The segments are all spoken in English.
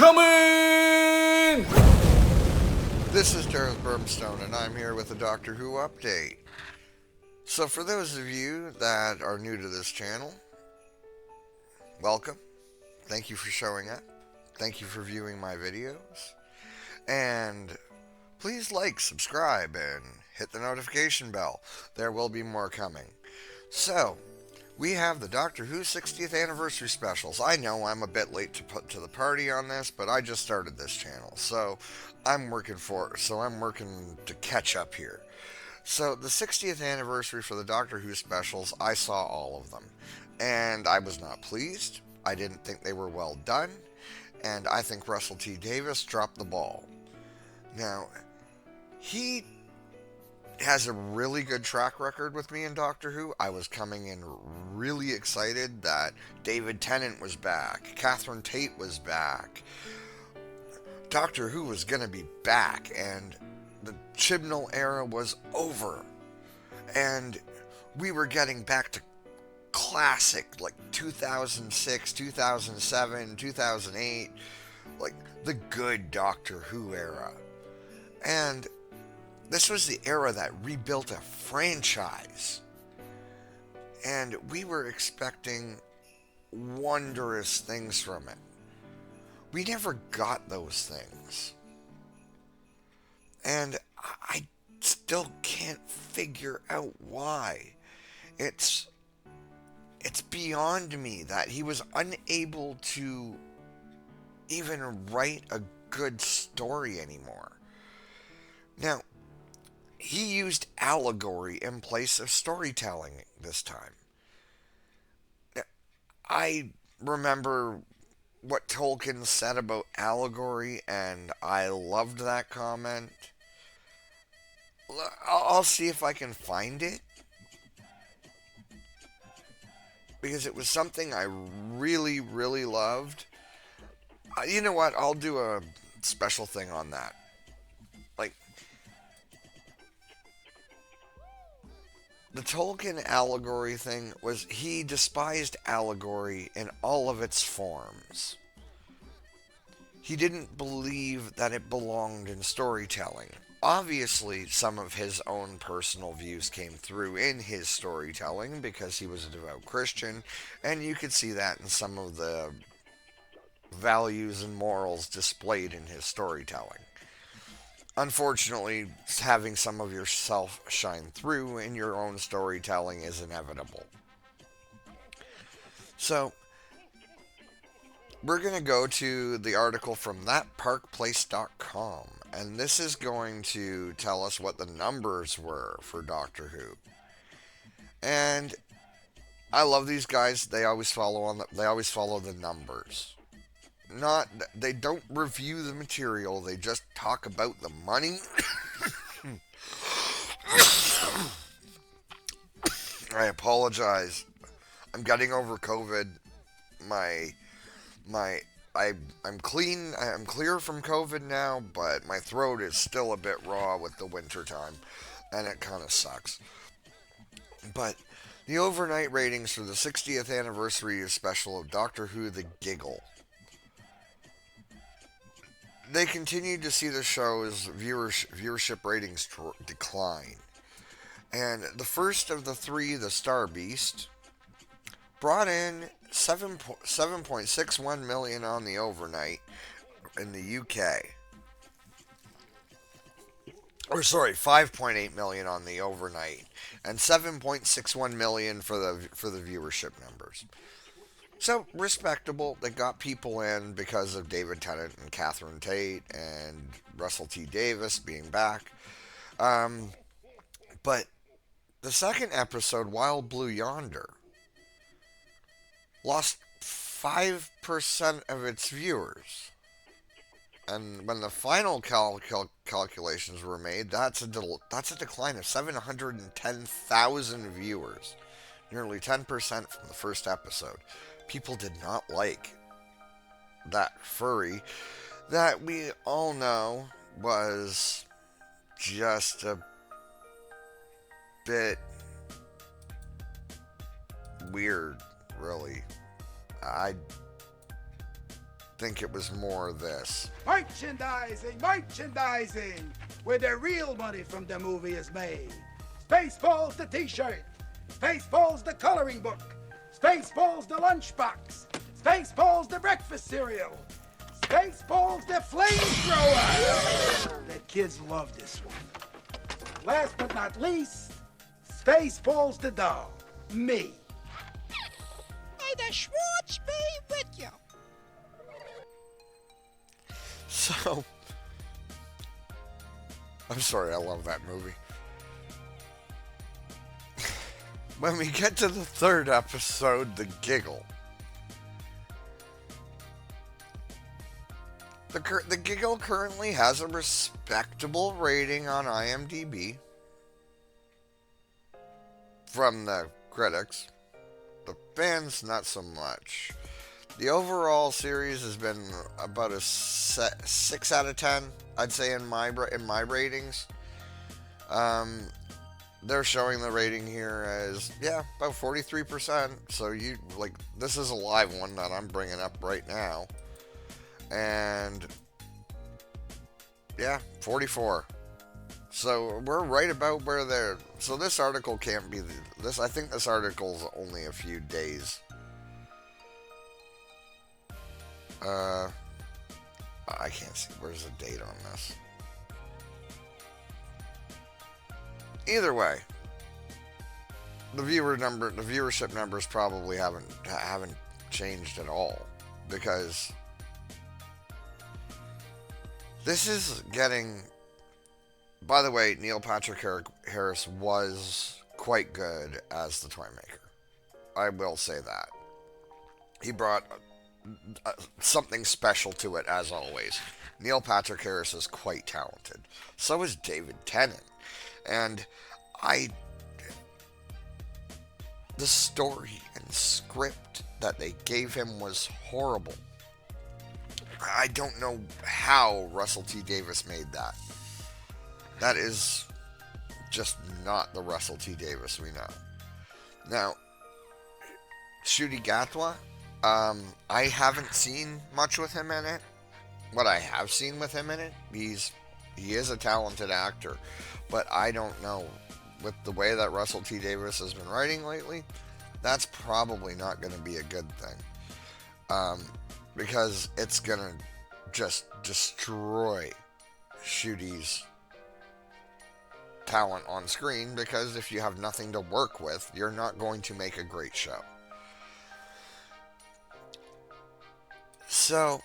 Incoming! This is Dareth Brimstone, and I'm here with a Doctor Who update. So, for those of you that are new to this channel, welcome. Thank you for showing up. Thank you for viewing my videos. And please like, subscribe, and hit the notification bell. There will be more coming. So, we have the Doctor Who 60th anniversary specials. I know I'm a bit late to put to the party on this, but I just started this channel, so I'm working to catch up here. So the 60th anniversary for the Doctor Who specials, I saw all of them, and I was not pleased. I didn't think they were well done, and I think Russell T Davies dropped the ball. Now, he has a really good track record with me in Doctor Who. I was coming in really excited that David Tennant was back, Catherine Tate was back, Doctor Who was going to be back, and the Chibnall era was over, and we were getting back to classic, like 2006, 2007, 2008, like the good Doctor Who era. And this was the era that rebuilt a franchise. And we were expecting wondrous things from it. We never got those things. And I still can't figure out why. It's beyond me that he was unable to even write a good story anymore. Now, he used allegory in place of storytelling this time. I remember what Tolkien said about allegory, and I loved that comment. I'll see if I can find it, because it was something I really, really loved. You know what? I'll do a special thing on that. Like, the Tolkien allegory thing was he despised allegory in all of its forms. He didn't believe that it belonged in storytelling. Obviously, some of his own personal views came through in his storytelling because he was a devout Christian, and you could see that in some of the values and morals displayed in his storytelling. Unfortunately, having some of yourself shine through in your own storytelling is inevitable. So, we're going to go to the article from thatparkplace.com, and this is going to tell us what the numbers were for Doctor Who. And I love these guys. They always follow the numbers. They don't review the material, they just talk about the money. I apologize. I'm getting over COVID. I'm clean. I'm clear from COVID now, but my throat is still a bit raw with the winter time, and it kind of sucks. But the overnight ratings for the 60th anniversary special of Doctor Who: The Giggle. They continued to see the show's viewership ratings decline. And the first of the three, The Star Beast, brought in 7.61 million on the overnight in the UK. Or sorry, 5.8 million on the overnight and 7.61 million for the viewership numbers. So, respectable. They got people in because of David Tennant and Catherine Tate and Russell T Davies being back. But the second episode, Wild Blue Yonder, lost 5% of its viewers. And when the final calculations were made, that's a decline of 710,000 viewers. Nearly 10% from the first episode. People did not like that furry that we all know was just a bit weird, really. I think it was more this. Merchandising, merchandising, where the real money from the movie is made. Spaceballs the t-shirt, Spaceballs the coloring book, Spaceballs the lunchbox, Spaceballs the breakfast cereal, Spaceballs the flamethrower. The kids love this one. Last but not least, Spaceballs the doll, me. May the Schwartz be with you. So, I'm sorry, I love that movie. When we get to the third episode, The Giggle. The Giggle currently has a respectable rating on IMDb from the critics. The fans, not so much. The overall series has been about a 6 out of 10, I'd say, in my ratings. They're showing the rating here as, about 43%. So this is a live one that I'm bringing up right now. And 44. So we're right about where they're. So this article can't be this. I think this article's only a few days. I can't see. Where's the date on this? Either way, the viewership numbers probably haven't changed at all, because this is getting. By the way, Neil Patrick Harris was quite good as the Toymaker. I will say that. He brought something special to it, as always. Neil Patrick Harris is quite talented. So is David Tennant. And the story and script that they gave him was horrible. I don't know how Russell T. Davies made that. That is just not the Russell T. Davies we know. Now, Ncuti Gatwa, I haven't seen much with him in it. What I have seen with him in it, he is a talented actor, but I don't know. With the way that Russell T. Davies has been writing lately, that's probably not going to be a good thing. Because it's going to just destroy Ncuti's talent on screen, because if you have nothing to work with, you're not going to make a great show. So,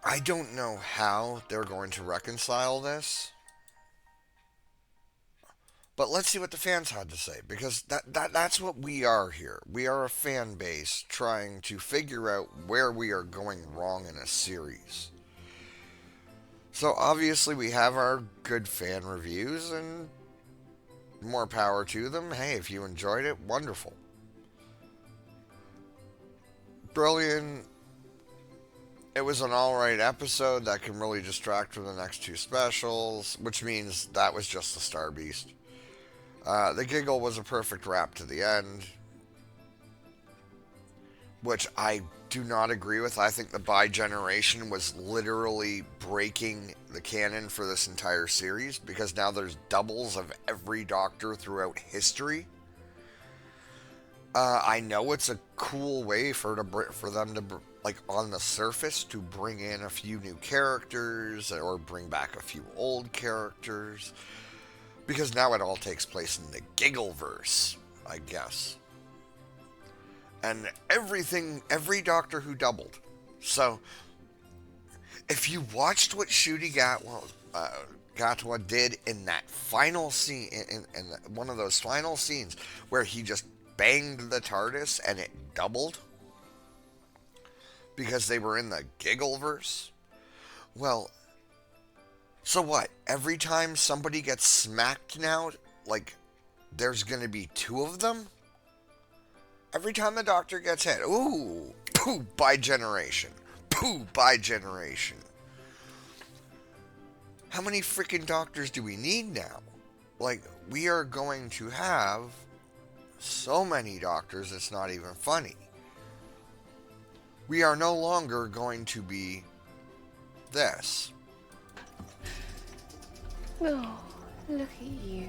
I don't know how they're going to reconcile this. But let's see what the fans had to say, because that's what we are here. We are a fan base trying to figure out where we are going wrong in a series. So obviously we have our good fan reviews, and more power to them. Hey, if you enjoyed it, wonderful. Brilliant. It was an alright episode that can really distract from the next two specials, which means that was just the Star Beast. The Giggle was a perfect wrap to the end, which I do not agree with. I think the Bi-Generation was literally breaking the canon for this entire series, because now there's doubles of every Doctor throughout history. I know it's a cool way for them to, like, on the surface, to bring in a few new characters or bring back a few old characters. Because now it all takes place in the Giggleverse, I guess. And every Doctor Who doubled. So, if you watched what Ncuti Gatwa did in that final scene, in one of those final scenes, where he just banged the TARDIS and it doubled, because they were in the Giggleverse, well, so what? Every time somebody gets smacked now, like, there's going to be two of them? Every time the Doctor gets hit, ooh, pooh, Bi-Generation. Pooh, Bi-Generation. How many freaking Doctors do we need now? Like, we are going to have so many Doctors, it's not even funny. we are no longer going to be this. Oh, look at you.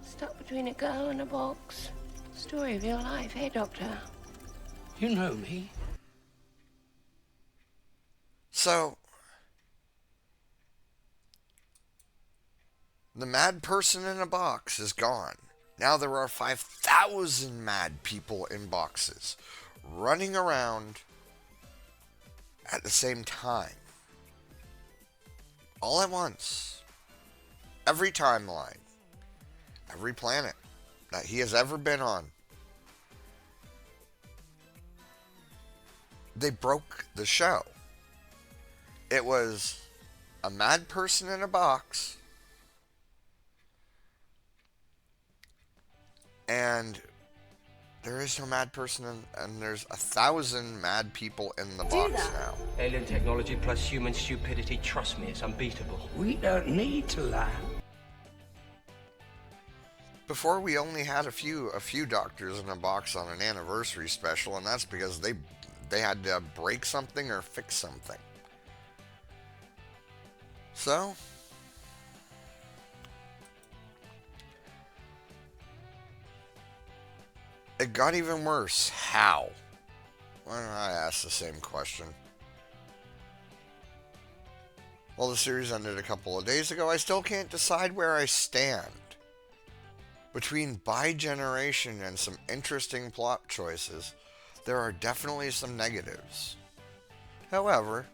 Stuck between a girl and a box. Story of your life, eh, Doctor? You know me. So, the mad person in a box is gone. Now there are 5,000 mad people in boxes running around at the same time. All at once. Every timeline. Every planet that he has ever been on. They broke the show. It was a mad person in a box, and there is no mad person and there's 1,000 mad people in the box now. Alien technology plus human stupidity, trust me, it's unbeatable. We don't need to lie. Before we only had a few doctors in a box on an anniversary special, and that's because they had to break something or fix something. So, it got even worse. How? Why don't I ask the same question? Well, the series ended a couple of days ago. I still can't decide where I stand. Between bi-generation and some interesting plot choices, there are definitely some negatives. However,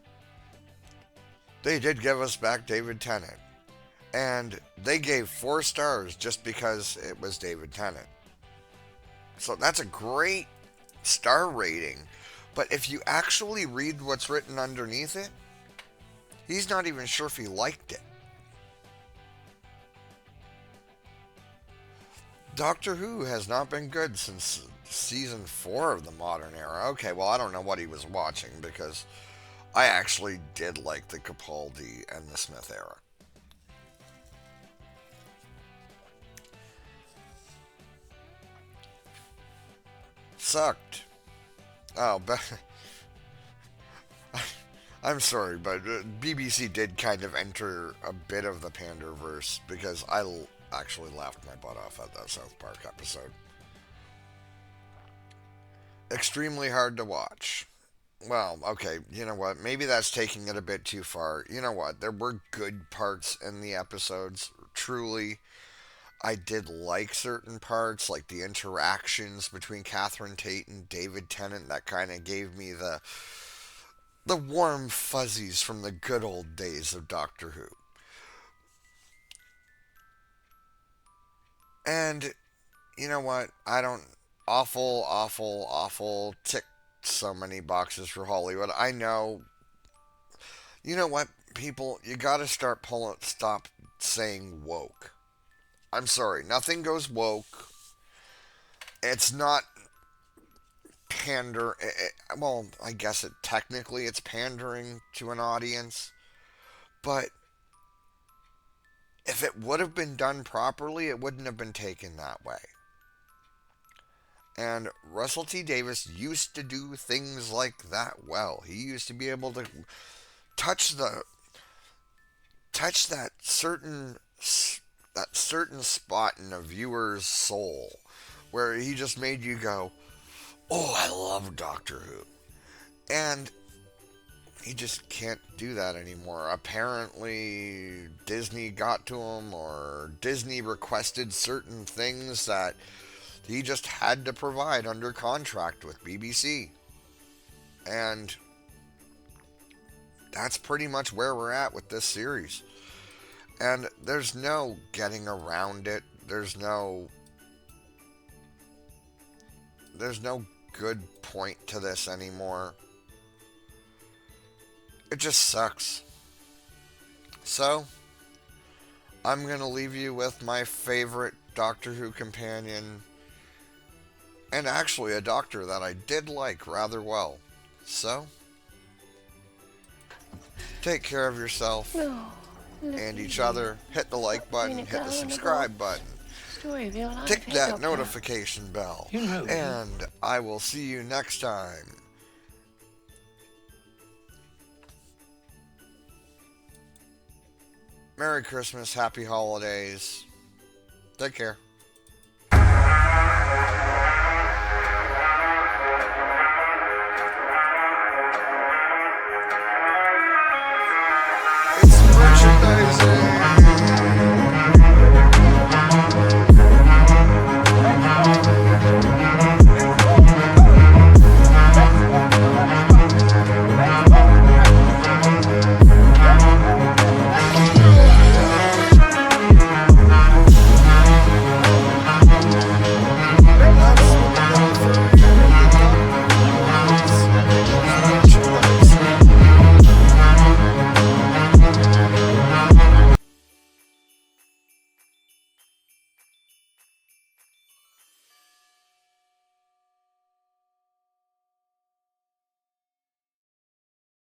they did give us back David Tennant. And they gave 4 stars just because it was David Tennant. So that's a great star rating. But if you actually read what's written underneath it, he's not even sure if he liked it. Doctor Who has not been good since season 4 of the modern era. Okay, well, I don't know what he was watching because I actually did like the Capaldi and the Smith era. Sucked. Oh, but I'm sorry, but BBC did kind of enter a bit of the Panderverse because I actually laughed my butt off at that South Park episode. Extremely hard to watch. Well, okay, you know what? Maybe that's taking it a bit too far. You know what? There were good parts in the episodes. Truly, I did like certain parts, like the interactions between Catherine Tate and David Tennant. That kind of gave me the warm fuzzies from the good old days of Doctor Who. And, you know what? I don't... Awful, tick so many boxes for Hollywood. I know. You know what, people? You gotta stop saying woke. I'm sorry, nothing goes woke. It's not well, I guess technically it's pandering to an audience. But if it would have been done properly, it wouldn't have been taken that way. And Russell T. Davies used to do things like that well. He used to be able to touch that certain spot in a viewer's soul where he just made you go, "Oh, I love Doctor Who." And he just can't do that anymore. Apparently, Disney got to him, or Disney requested certain things that he just had to provide under contract with BBC. And that's pretty much where we're at with this series. And there's no getting around it. There's no good point to this anymore. It just sucks. So, I'm going to leave you with my favorite Doctor Who companion, and actually a doctor that I did like rather well. So, take care of yourself and each other. Hit the like button, hit the subscribe button. Tick that notification bell. And I will see you next time Merry Christmas, Happy Holidays. Take care.